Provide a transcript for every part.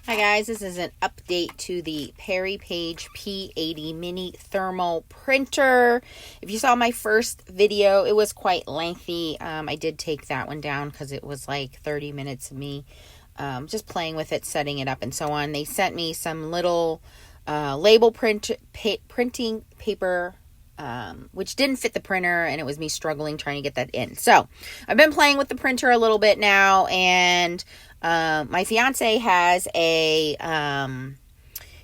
Hi guys, this is an update to the Peripage P80 mini thermal printer. If you saw my first video, it was quite lengthy. I did take that one down because it was like 30 minutes of me just playing with it, setting it up and so on. They sent me some little label printing paper which didn't fit the printer, and it was me struggling trying to get that in. So I've been playing with the printer a little bit now, and my fiance has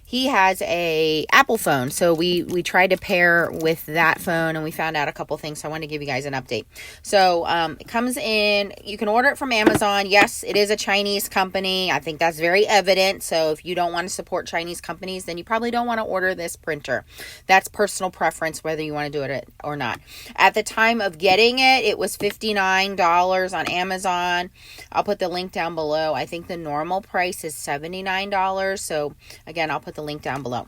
he has a Apple phone, so we tried to pair with that phone, and we found out a couple things, so I want to give you guys an update. So it comes in, you can order it from Amazon. Yes, it is a Chinese company. I think that's very evident, so if you don't want to support Chinese companies, then you probably don't want to order this printer. That's personal preference, whether you want to do it or not. At the time of getting it, it was $59 on Amazon. I'll put the link down below. I think the normal price is $79, so again, I'll put the link down below.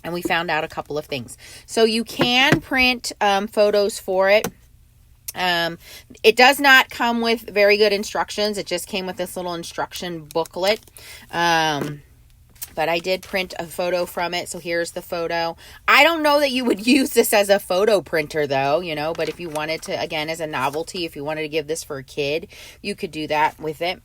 And we found out a couple of things. So you can print photos for it. It does not come with very good instructions. It just came with this little instruction booklet. But I did print a photo from it. So here's the photo. I don't know that you would use this as a photo printer though, but if you wanted to, again, as a novelty, if you wanted to give this for a kid, you could do that with it.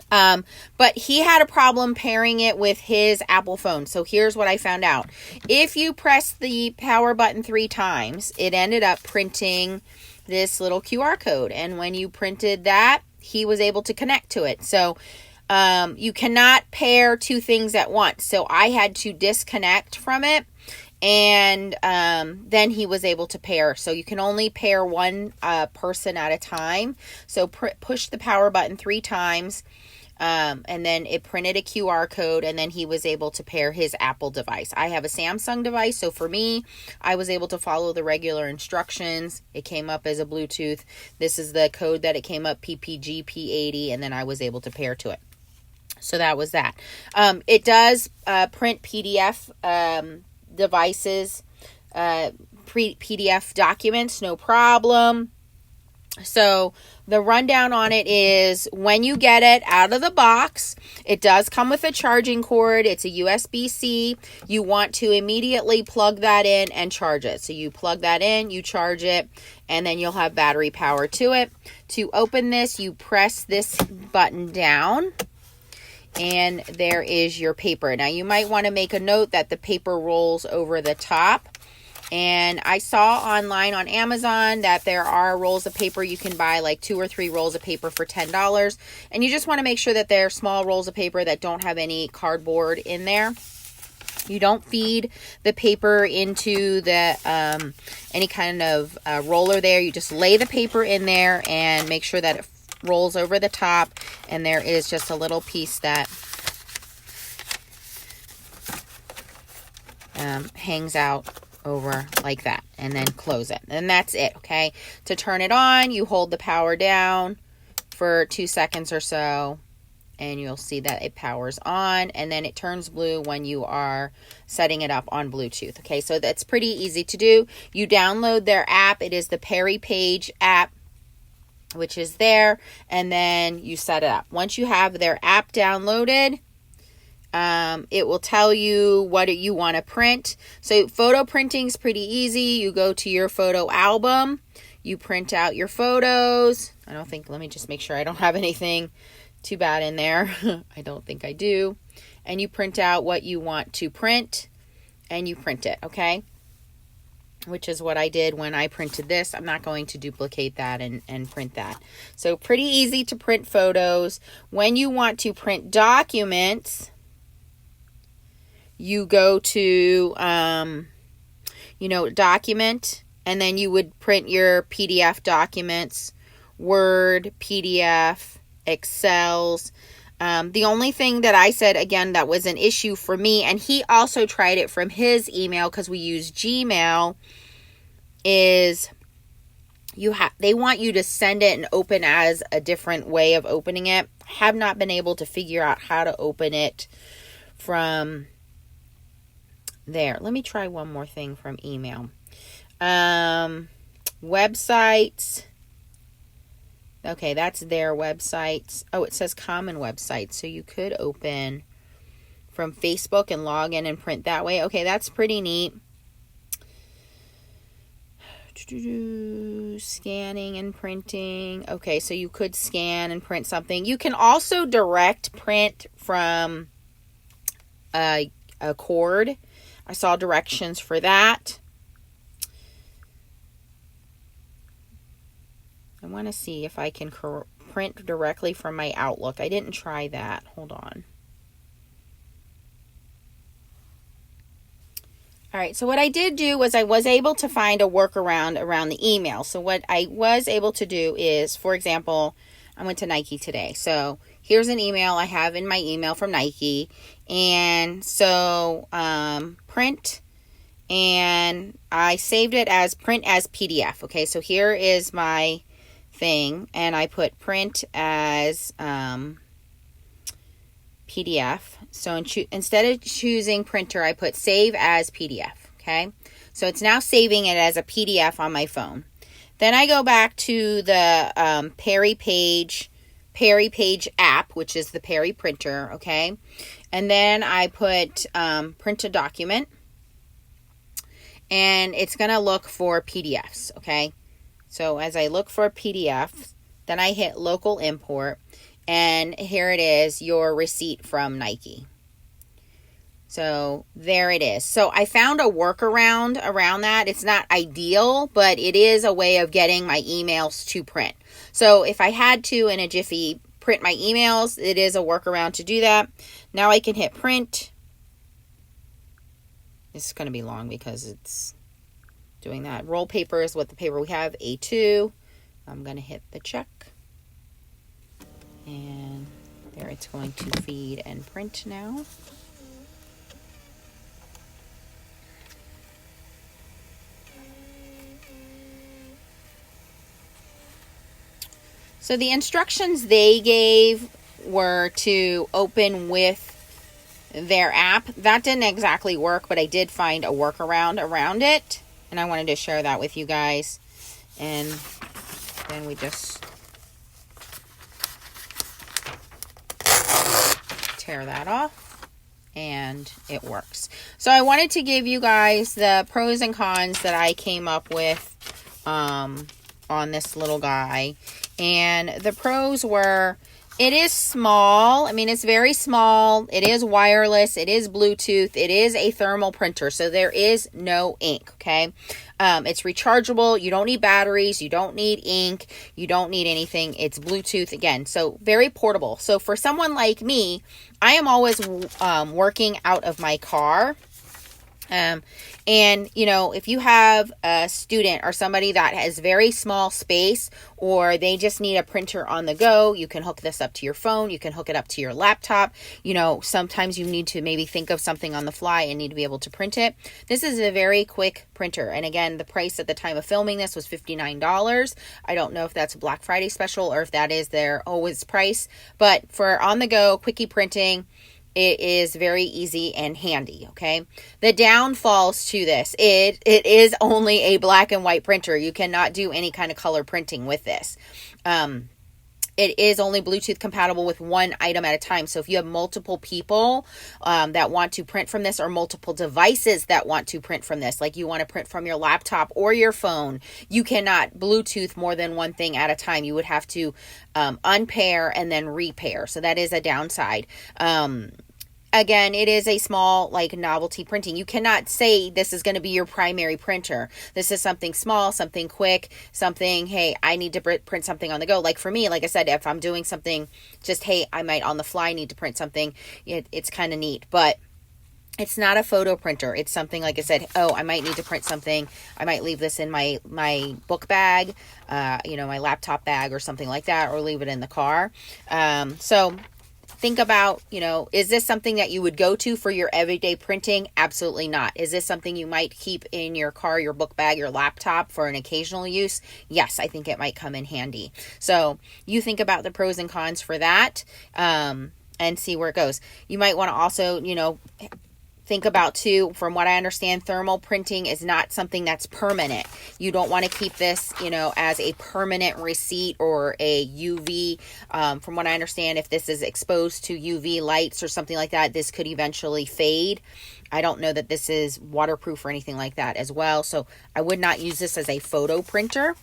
But he had a problem pairing it with his Apple phone. So here's what I found out. If you press the power button 3 times, it ended up printing this little QR code. And when you printed that, he was able to connect to it. So you cannot pair 2 things at once. So I had to disconnect from it. And then he was able to pair. So you can only pair one person at a time. So push the power button 3 times. And then it printed a QR code, and then he was able to pair his Apple device. I have a Samsung device, so for me, I was able to follow the regular instructions. It came up as a Bluetooth. This is the code that it came up, Peripage P80, and then I was able to pair to it. So that was that. It does print PDF devices, PDF documents, no problem. So the rundown on it is when you get it out of the box, it does come with a charging cord. It's a USB-C. You want to immediately plug that in and charge it. So you plug that in, you charge it, and then you'll have battery power to it. To open this, you press this button down, and there is your paper. Now you might want to make a note that the paper rolls over the top. And I saw online on Amazon that there are rolls of paper you can buy, like 2 or 3 rolls of paper for $10. And you just want to make sure that they're small rolls of paper that don't have any cardboard in there. You don't feed the paper into the any kind of roller there. You just lay the paper in there and make sure that it rolls over the top. And there is just a little piece that hangs out over like that, and then close it, and that's it. Okay, to turn it on, you hold the power down for 2 seconds or so, and you'll see that it powers on, and then it turns blue when you are setting it up on Bluetooth. Okay, so that's pretty easy to do. You download their app. It is the Peripage app, which is there, and then you set it up. Once you have their app downloaded, it will tell you what you want to print. So photo printing is pretty easy. You go to your photo album, you print out your photos. Let me just make sure I don't have anything too bad in there. I don't think I do. And you print out what you want to print, and you print it, okay? Which is what I did when I printed this. I'm not going to duplicate that and print that. So pretty easy to print photos. When you want to print documents, you go to, document, and then you would print your PDF documents, Word, PDF, Excels. The only thing that I said, again, that was an issue for me, and he also tried it from his email because we use Gmail, is they want you to send it and open as a different way of opening it. I have not been able to figure out how to open it from there. Let me try one more thing from email. Websites. Okay, that's their website. Oh, it says common website. So you could open from Facebook and log in and print that way. Okay, that's pretty neat. Scanning and printing. Okay, so you could scan and print something. You can also direct print from a cord. I saw directions for that. I want to see if I can print directly from my Outlook. I didn't try that. Hold on. All right, so what I did do was I was able to find a workaround around the email. So what I was able to do is, for example, I went to Nike today. So here's an email I have in my email from Nike. And so print, and I saved it as print as PDF. Okay, so here is my thing, and I put print as PDF. So instead of choosing printer, I put save as PDF. Okay, so it's now saving it as a PDF on my phone. Then I go back to the Peripage app, which is the Peri printer. Okay, and then I put print a document, and it's going to look for PDFs. Okay, so as I look for PDFs, then I hit local import. And here it is, your receipt from Nike. So there it is. So I found a workaround around that. It's not ideal, but it is a way of getting my emails to print. So if I had to, in a jiffy, print my emails, it is a workaround to do that. Now I can hit print. This is going to be long because it's doing that. Roll paper is what the paper we have, A2. I'm going to hit the check. And there it's going to feed and print now. So the instructions they gave were to open with their app. That didn't exactly work, but I did find a workaround around it. And I wanted to share that with you guys. And then we just tear that off, and it works. So I wanted to give you guys the pros and cons that I came up with on this little guy. And the pros were, it is small. I mean, it's very small. It is wireless. It is Bluetooth. It is a thermal printer. So there is no ink, okay? It's rechargeable. You don't need batteries. You don't need ink. You don't need anything. It's Bluetooth again. So very portable. So for someone like me, I am always working out of my car. And, you know, if you have a student or somebody that has very small space, or they just need a printer on the go, you can hook this up to your phone. You can hook it up to your laptop. You know, sometimes you need to maybe think of something on the fly and need to be able to print it. This is a very quick printer. And again, the price at the time of filming this was $59. I don't know if that's a Black Friday special or if that is their always price, but for on the go, quickie printing, it is very easy and handy, okay? The downfalls to this, it is only a black and white printer. You cannot do any kind of color printing with this. It is only Bluetooth compatible with one item at a time. So if you have multiple people that want to print from this, or multiple devices that want to print from this, like you want to print from your laptop or your phone, you cannot Bluetooth more than one thing at a time. You would have to unpair and then repair. So that is a downside. Again, it is a small, like, novelty printing. You cannot say this is going to be your primary printer. This is something small, something quick, something, hey, I need to print something on the go. Like for me, like I said, if I'm doing something, just, hey, I might on the fly need to print something, it's kind of neat. But it's not a photo printer. It's something, like I said, oh, I might need to print something. I might leave this in my book bag, my laptop bag or something like that, or leave it in the car. So think about, is this something that you would go to for your everyday printing? Absolutely not. Is this something you might keep in your car, your book bag, your laptop for an occasional use? Yes, I think it might come in handy. So you think about the pros and cons for that, and see where it goes. You might want to also, think about too, from what I understand, thermal printing is not something that's permanent. You don't want to keep this, you know, as a permanent receipt or a UV. From what I understand, if this is exposed to UV lights or something like that, this could eventually fade. I don't know that this is waterproof or anything like that as well. So I would not use this as a photo printer.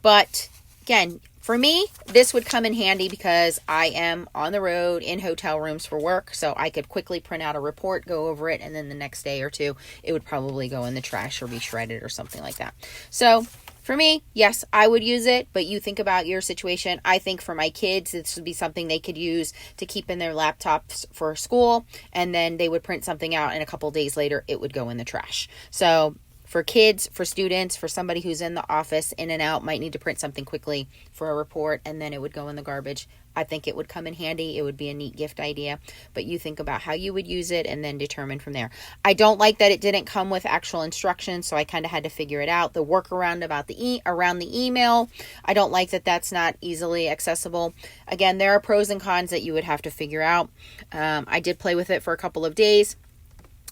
But again, for me, this would come in handy because I am on the road in hotel rooms for work. So I could quickly print out a report, go over it, and then the next day or two, it would probably go in the trash or be shredded or something like that. So for me, yes, I would use it, but you think about your situation. I think for my kids, this would be something they could use to keep in their laptops for school, and then they would print something out, and a couple days later, it would go in the trash. So for kids, for students, for somebody who's in the office, in and out, might need to print something quickly for a report, and then it would go in the garbage. I think it would come in handy. It would be a neat gift idea, but you think about how you would use it and then determine from there. I don't like that it didn't come with actual instructions, so I kind of had to figure it out. The workaround about around the email, I don't like that that's not easily accessible. Again, there are pros and cons that you would have to figure out. I did play with it for a couple of days,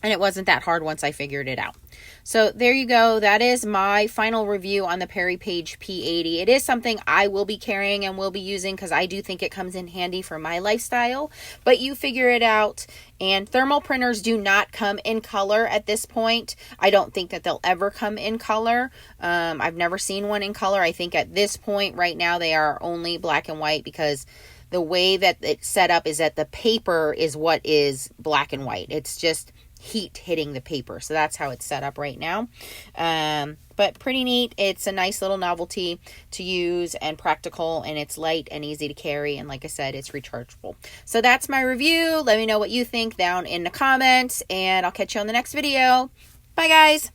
and it wasn't that hard once I figured it out. So there you go. That is my final review on the Peripage P80. It is something I will be carrying and will be using because I do think it comes in handy for my lifestyle. But you figure it out. And thermal printers do not come in color at this point. I don't think that they'll ever come in color. I've never seen one in color. I think at this point right now they are only black and white because the way that it's set up is that the paper is what is black and white. It's just heat hitting the paper. So that's how it's set up right now. But pretty neat. It's a nice little novelty to use and practical, and it's light and easy to carry. And like I said, it's rechargeable. So that's my review. Let me know what you think down in the comments, and I'll catch you on the next video. Bye, guys.